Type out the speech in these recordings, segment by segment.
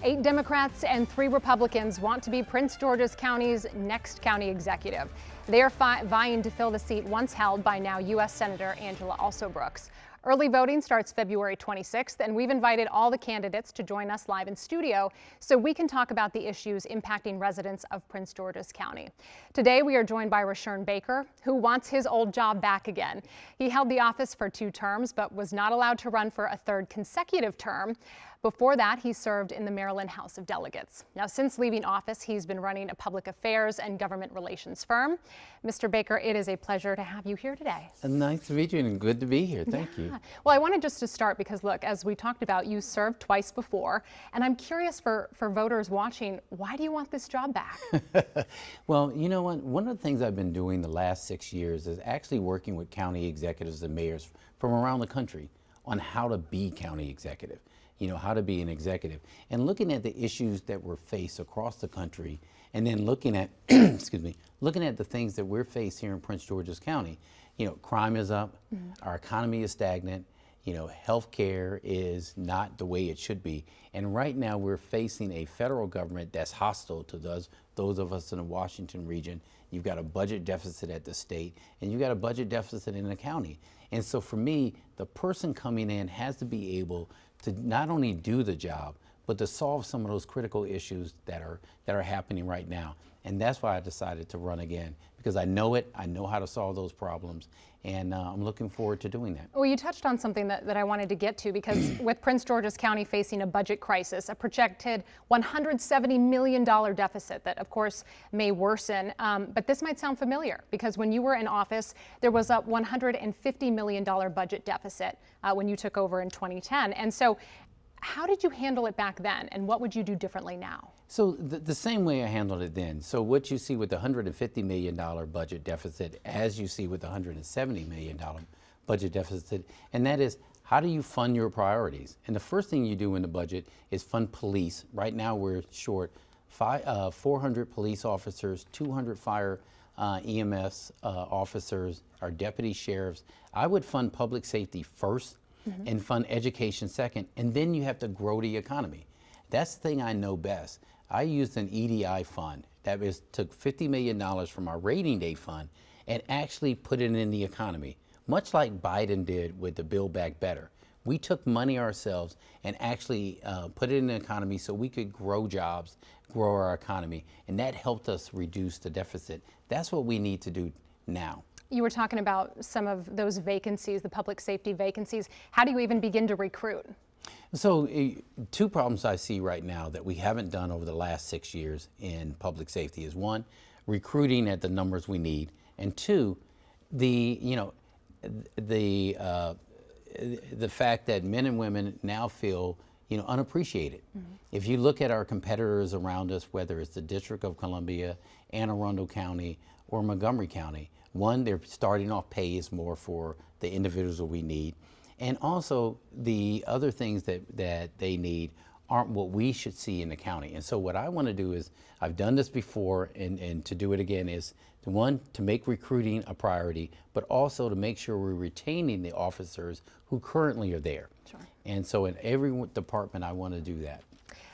8 Democrats and 3 Republicans want to be Prince George's County's next county executive. They are vying to fill the seat once held by now U.S. Senator Angela Alsobrooks. Early voting starts February 26th, and we've invited all the candidates to join us live in studio so we can talk about the issues impacting residents of Prince George's County. Today, we are joined by Rushern Baker, who wants his old job back again. He held the office for 2 terms, but was not allowed to run for a 3rd consecutive term. Before that, he served in the Maryland House of Delegates. Now, since leaving office, he's been running a public affairs and government relations firm. Mr. Baker, it is a pleasure to have you here today. Nice to meet you and good to be here. Thank you. Well, I wanted just to start because, look, as we talked about, you served twice before, and I'm curious for voters watching, why do you want this job back? Well, you know what? One of the things I've been doing the last 6 years is actually working with county executives and mayors from around the country on how to be county executive. You know, how to be an executive, and looking at the issues that we're faced across the country, and then looking at, excuse me, looking at the things that we're faced here in Prince George's County. You know, crime is up, our economy is stagnant, you know, healthcare is not the way it should be. And right now we're facing a federal government that's hostile to those of us in the Washington region. You've got a budget deficit at the state, and you've got a budget deficit in the county. And so for me, the person coming in has to be able to not only do the job, but to solve some of those critical issues that are happening right now. And that's why I decided to run again, because I know it, I know how to solve those problems, and I'm looking forward to doing that. Well, you touched on something that I wanted to get to, because with Prince George's County facing a budget crisis, a projected $170 million deficit that, of course, may worsen. But this might sound familiar, because when you were in office, there was a $150 million budget deficit when you took over in 2010. And so how did you handle it back then, and what would you do differently now? So the same way I handled it then. So what you see with the $150 million budget deficit, as you see with the $170 million budget deficit, and that is, how do you fund your priorities? And the first thing you do in the budget is fund police. Right now we're short 400 police officers, 200 fire EMS officers, our deputy sheriffs. I would fund public safety first, and fund education second, and then you have to grow the economy. That's the thing I know best. I used an EDI fund that took $50 million from our rating day fund and actually put it in the economy, much like Biden did with the Build Back Better. We took money ourselves and actually put it in the economy so we could grow jobs, grow our economy, and that helped us reduce the deficit. That's what we need to do now. You were talking about some of those vacancies, the public safety vacancies. How do you even begin to recruit? So 2 problems I see right now that we haven't done over the last 6 years in public safety is, 1, recruiting at the numbers we need, and 2, the fact that men and women now feel unappreciated. If you look at our competitors around us, whether it's the District of Columbia, Anne Arundel County, or Montgomery County, 1, their starting off pay is more for the individuals that we need. And also the other things that they need aren't what we should see in the county. And so what I want to do is, I've done this before, and to do it again is, 1, to make recruiting a priority, but also to make sure we're retaining the officers who currently are there. Sure. And so in every department, I want to do that.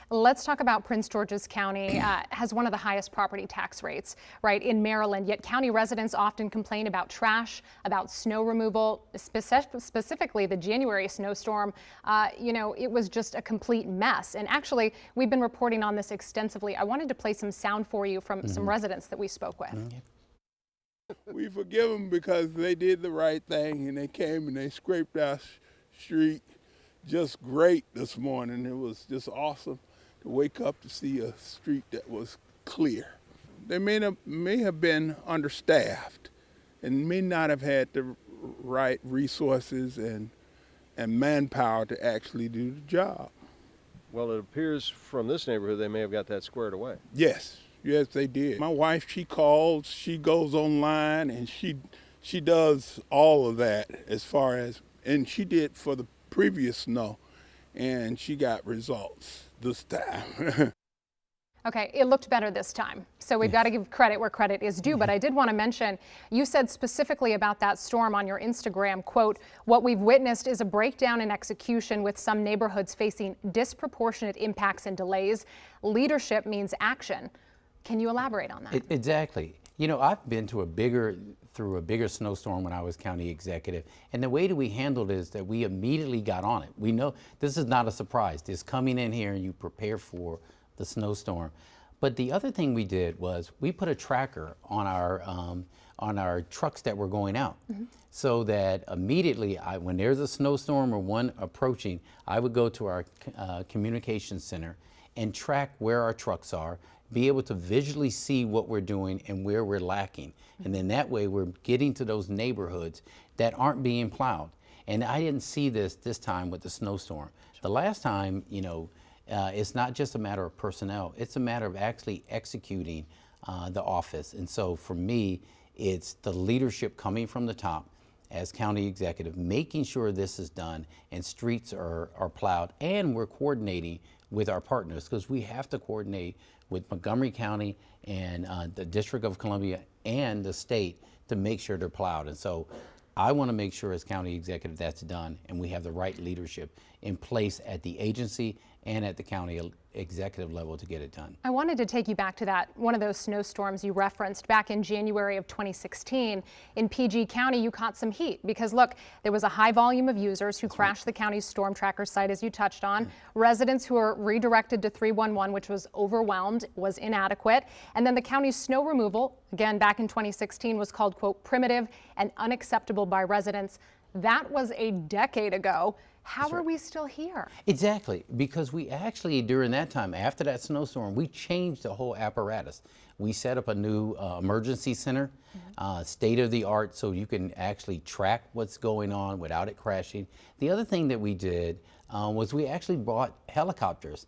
Let's talk about Prince George's County. Has one of the highest property tax rates, right, in Maryland, yet county residents often complain about trash, about snow removal, specifically the January snowstorm. It was just a complete mess. And actually, we've been reporting on this extensively. I wanted to play some sound for you from some residents that we spoke with. We forgive them because they did the right thing, and they came and they scraped our street just great this morning. It was just awesome to wake up to see a street that was clear. They may have been understaffed and may not have had the right resources and manpower to actually do the job. Well, it appears from this neighborhood they may have got that squared away. Yes, they did. My wife, she calls, she goes online, and she does all of that and she did for the previous snow, and she got results this time. Okay, it looked better this time. So we've got to give credit where credit is due. But I did want to mention, you said specifically about that storm on your Instagram, quote, "What we've witnessed is a breakdown in execution with some neighborhoods facing disproportionate impacts and delays. Leadership means action." Can you elaborate on that? Exactly. You know, I've been through a bigger snowstorm when I was county executive, and the way that we handled it is that we immediately got on it. We know this is not a surprise. It's coming in here and you prepare for the snowstorm. But the other thing we did was we put a tracker on our trucks that were going out, so that immediately when there's a snowstorm or one approaching, I would go to our communications center and track where our trucks are, be able to visually see what we're doing and where we're lacking. And then that way we're getting to those neighborhoods that aren't being plowed. And I didn't see this time with the snowstorm. The last time, you know, it's not just a matter of personnel, it's a matter of actually executing the office. And so for me, it's the leadership coming from the top as county executive, making sure this is done and streets are plowed, and we're coordinating with our partners, because we have to coordinate with Montgomery County and the District of Columbia and the state to make sure they're plowed. And so I want to make sure as county executive that's done, and we have the right leadership in place at the agency and at the county executive level to get it done. I wanted to take you back to that, one of those snowstorms you referenced back in January of 2016. In PG County, you caught some heat because, look, there was a high volume of users who crashed the county's storm tracker site, as you touched on, residents who were redirected to 311, which was overwhelmed, was inadequate, and then the county's snow removal, again back in 2016, was called, quote, primitive and unacceptable by residents. That was a decade ago. How are we still here? Exactly, because we actually, during that time, after that snowstorm, we changed the whole apparatus. We set up a new emergency center, state of the art, so you can actually track what's going on without it crashing. The other thing that we did was we actually brought helicopters,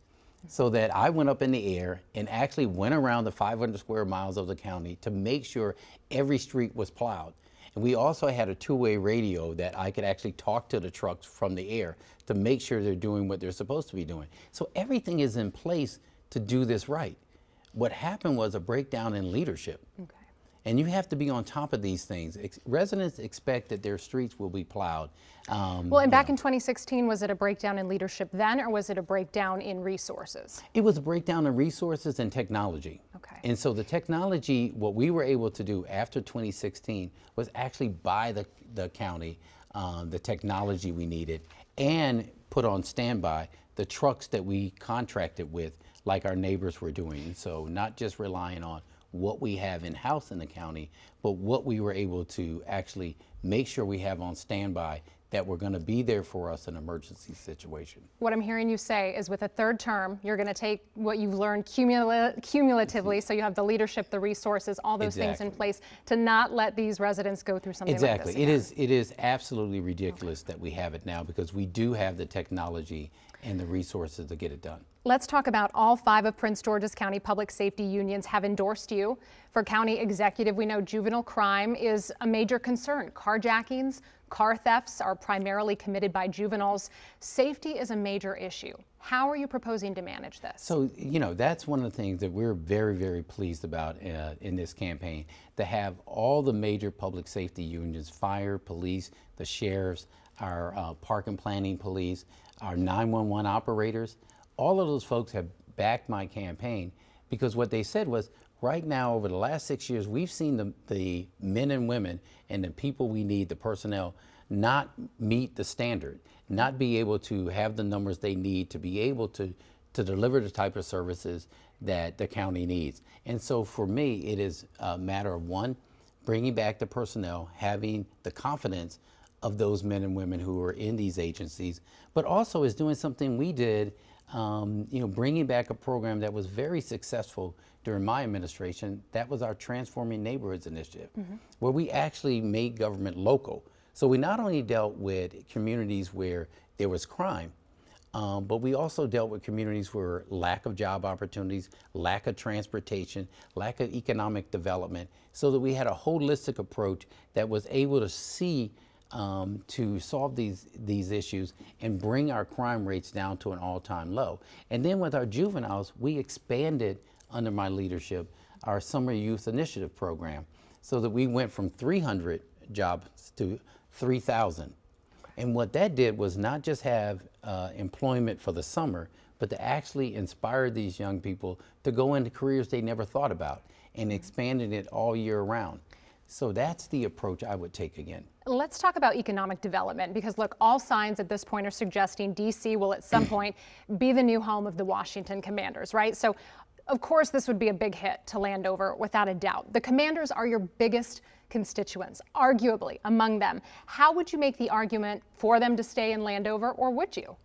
so that I went up in the air and actually went around the 500 square miles of the county to make sure every street was plowed. And we also had a two-way radio that I could actually talk to the trucks from the air to make sure they're doing what they're supposed to be doing. So everything is in place to do this right. What happened was a breakdown in leadership. Okay. And you have to be on top of these things. Residents expect that their streets will be plowed. Well, and back in 2016, was it a breakdown in leadership then, or was it a breakdown in resources? It was a breakdown in resources and technology. Okay. And so the technology, what we were able to do after 2016 was actually buy the county the technology we needed and put on standby the trucks that we contracted with, like our neighbors were doing. And so not just relying on what we have in-house in the county, but what we were able to actually make sure we have on standby that were going to be there for us in an emergency situation. What I'm hearing you say is with a third term, you're going to take what you've learned cumulatively, so you have the leadership, the resources, all those things in place to not let these residents go through something like this again. It is absolutely ridiculous that we have it now, because we do have the technology and the resources to get it done. Let's talk about all 5 of Prince George's County public safety unions have endorsed you for county executive. We know juvenile crime is a major concern. Carjackings, car thefts are primarily committed by juveniles. Safety is a major issue. How are you proposing to manage this? So, you know, that's one of the things that we're very, very pleased about in this campaign, to have all the major public safety unions, fire, police, the sheriffs, our park and planning police, our 911 operators, all of those folks have backed my campaign, because what they said was, right now, over the last 6 years, we've seen the men and women and the people we need, the personnel, not meet the standard, not be able to have the numbers they need to be able to deliver the type of services that the county needs. And so for me, it is a matter of, one, bringing back the personnel, having the confidence of those men and women who are in these agencies, but also is doing something we did, you know, bringing back a program that was very successful during my administration. That was our Transforming Neighborhoods initiative, where we actually made government local. So we not only dealt with communities where there was crime, but we also dealt with communities where lack of job opportunities, lack of transportation, lack of economic development, so that we had a holistic approach that was able to see to solve these issues and bring our crime rates down to an all-time low. And then with our juveniles, we expanded under my leadership our Summer Youth Initiative program, so that we went from 300 jobs to 3,000. And what that did was not just have employment for the summer, but to actually inspire these young people to go into careers they never thought about, and expanding it all year round. So that's the approach I would take again. Let's talk about economic development, because look, all signs at this point are suggesting DC will at some point be the new home of the Washington Commanders, right? So of course this would be a big hit to Landover, without a doubt. The Commanders are your biggest constituents, arguably among them. How would you make the argument for them to stay in Landover, or would you?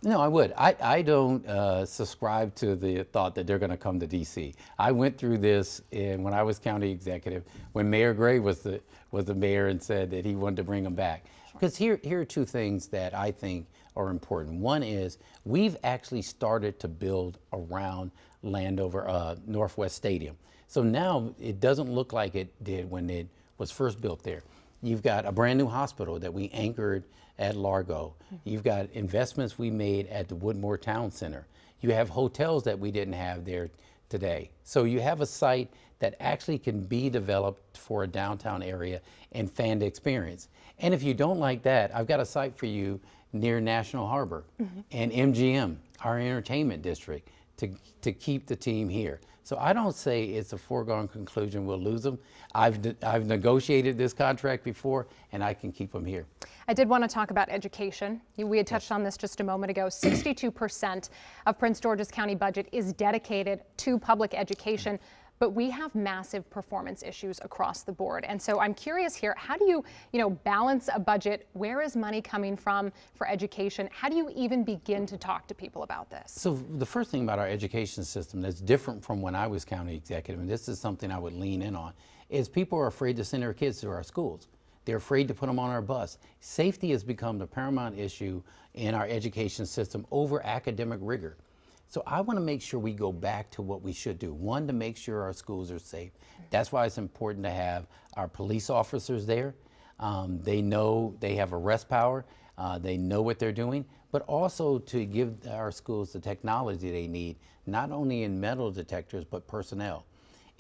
No, I would. I don't subscribe to the thought that they're going to come to D.C. I went through this when I was county executive, when Mayor Gray was the mayor and said that he wanted to bring them back. Because here are two things that I think are important. One is we've actually started to build around Landover Northwest Stadium. So now it doesn't look like it did when it was first built there. You've got a brand new hospital that we anchored at Largo. You've got investments we made at the Woodmore Town Center. You have hotels that we didn't have there today. So you have a site that actually can be developed for a downtown area and fan experience. And if you don't like that, I've got a site for you near National Harbor and MGM, our entertainment district, to keep the team here. So I don't say it's a foregone conclusion we'll lose them. I've negotiated this contract before, and I can keep them here. I did want to talk about education. We had touched on this just a moment ago. 62% of Prince George's County budget is dedicated to public education, but we have massive performance issues across the board. And so I'm curious here, how do you balance a budget? Where is money coming from for education? How do you even begin to talk to people about this? So the first thing about our education system that's different from when I was county executive, and this is something I would lean in on, is people are afraid to send their kids to our schools. They're afraid to put them on our bus. Safety has become the paramount issue in our education system over academic rigor. So I want to make sure we go back to what we should do. One, to make sure our schools are safe. That's why it's important to have our police officers there. They know they have arrest power. They know what they're doing, but also to give our schools the technology they need, not only in metal detectors, but personnel.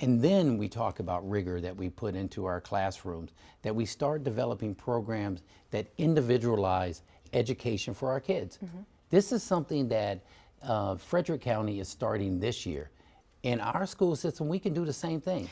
And then we talk about rigor that we put into our classrooms, that we start developing programs that individualize education for our kids. This is something that Frederick County is starting this year. In our school system, we can do the same thing.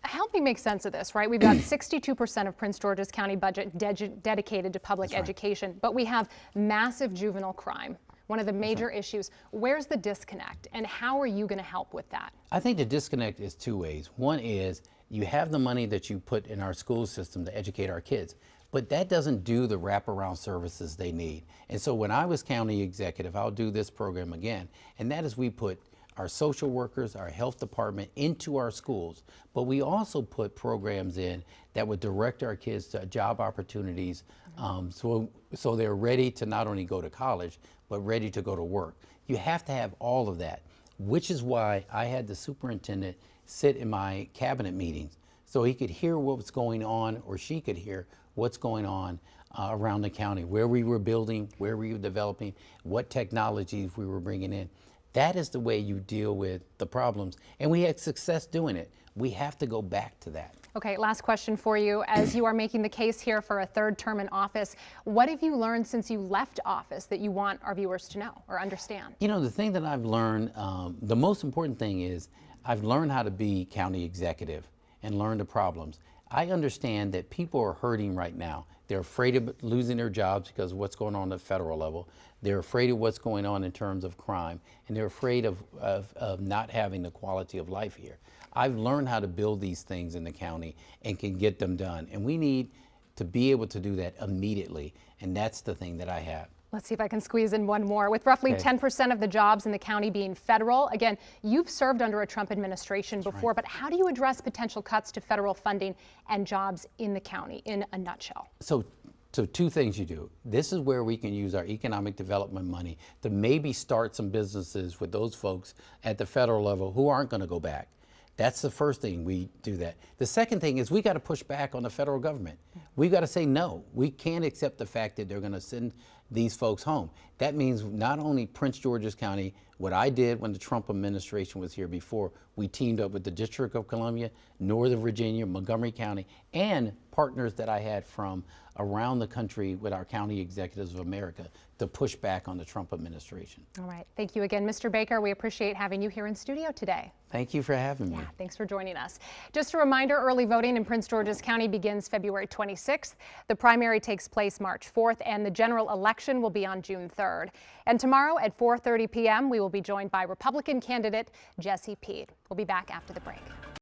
Help me make sense of this, right? We've got 62% of Prince George's County budget dedicated to public education, but we have massive juvenile crime, one of the major issues. Where's the disconnect, and how are you going to help with that? I think the disconnect is two ways. One is you have the money that you put in our school system to educate our kids, but that doesn't do the wraparound services they need. And so when I was county executive, I'll do this program again, and that is we put our social workers, our health department into our schools, but we also put programs in that would direct our kids to job opportunities, so they're ready to not only go to college, but ready to go to work. You have to have all of that, which is why I had the superintendent sit in my cabinet meetings so he could hear what was going on, or she could hear what's going on around the county, where we were building, where we were developing, what technologies we were bringing in. That is the way you deal with the problems, and we had success doing it. We have to go back to that. Okay, last question for you. As you are making the case here for a third term in office, what have you learned since you left office that you want our viewers to know or understand? You know, the thing that I've learned, the most important thing is I've learned how to be county executive and learn the problems. I understand that people are hurting right now. They're afraid of losing their jobs because of what's going on at the federal level. They're afraid of what's going on in terms of crime, and they're afraid of not having the quality of life here. I've learned how to build these things in the county and can get them done, and we need to be able to do that immediately, and that's the thing that I have. Let's see if I can squeeze in one more. With roughly 10% of the jobs in the county being federal, again, you've served under a Trump administration before, but how do you address potential cuts to federal funding and jobs in the county in a nutshell? So two things you do. This is where we can use our economic development money to maybe start some businesses with those folks at the federal level who aren't going to go back. That's the first thing we do that. The second thing is we got to push back on the federal government. We've got to say no. We can't accept the fact that they're going to send these folks home. That means not only Prince George's County, what I did when the Trump administration was here before, we teamed up with the District of Columbia, Northern Virginia, Montgomery County, and partners that I had from around the country with our County Executives of America to push back on the Trump administration. All right. Thank you again, Mr. Baker. We appreciate having you here in studio today. Thank you for having me. Yeah, thanks for joining us. Just a reminder, early voting in Prince George's County begins February 26th. The primary takes place March 4th, and the general election will be on June 3rd. And tomorrow at 4:30 p.m., we will be joined by Republican candidate Jesse Peed. We'll be back after the break.